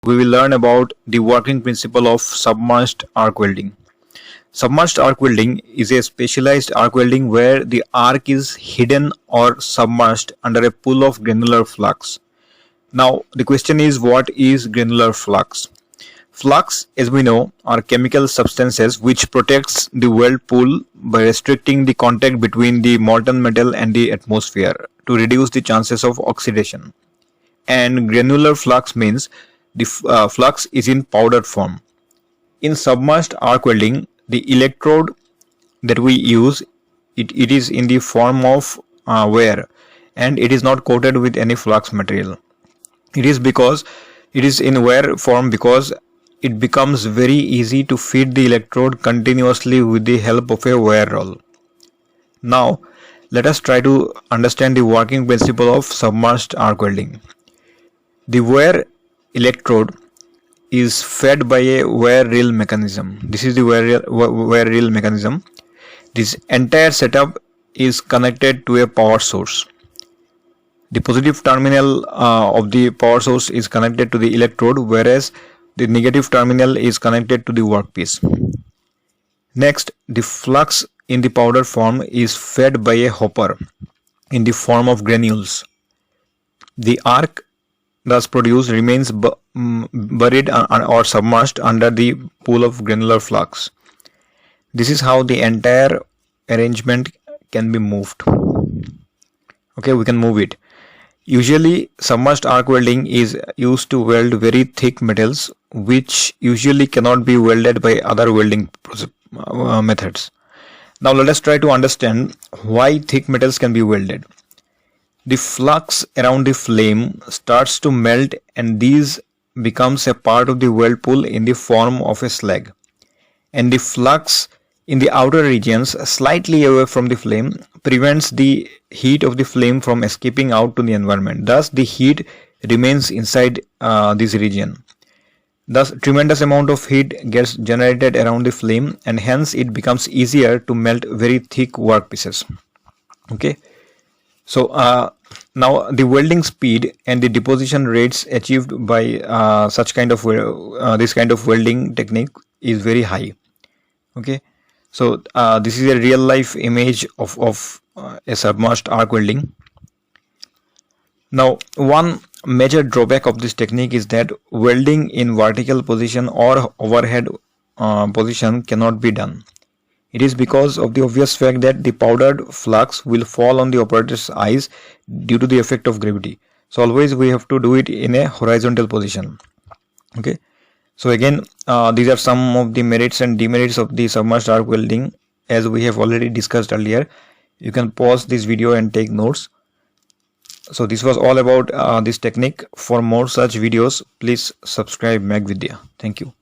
we will learn about the working principle of submerged arc welding. Submerged arc welding is a specialized arc welding where the arc is hidden or submerged under a pool of granular flux. Now, the question is, what is granular flux? Flux, as we know, are chemical substances which protects the weld pool by restricting the contact between the molten metal and the atmosphere to reduce the chances of oxidation. And granular flux means the flux is in powdered form. In submerged arc welding, the electrode that we use, it is in the form of wear, and it is not coated with any flux material. It is in wear form because it becomes very easy to feed the electrode continuously with the help of a wear roll. Now, let us try to understand the working principle of submerged arc welding. The wear electrode is fed by a wear reel mechanism. This is the wear reel mechanism. This entire setup is connected to a power source. The positive terminal of the power source is connected to the electrode, whereas the negative terminal is connected to the workpiece. Next, the flux in the powder form is fed by a hopper in the form of granules. The arc thus produced remains buried or submerged under the pool of granular flux. This is how the entire arrangement can be moved. Okay, we can move it. Usually, submerged arc welding is used to weld very thick metals which usually cannot be welded by other welding methods. Now let us try to understand why thick metals can be welded. The flux around the flame starts to melt, and these becomes a part of the weld pool in the form of a slag. And the flux in the outer regions slightly away from the flame prevents the heat of the flame from escaping out to the environment. Thus, the heat remains inside this region. Thus, tremendous amount of heat gets generated around the flame, and hence it becomes easier to melt very thick workpieces. Okay. So now the welding speed and the deposition rates achieved by this kind of welding technique is very high. Okay. So this is a real life image of a submerged arc welding. Now, one major drawback of this technique is that welding in vertical position or overhead position cannot be done. It is because of the obvious fact that the powdered flux will fall on the operator's eyes due to the effect of gravity. So always we have to do it in a horizontal position. Okay. So again, these are some of the merits and demerits of the submerged arc welding, as we have already discussed earlier. You can pause this video and take notes. So this was all about this technique. For more such videos, please subscribe Magvidya. Thank you.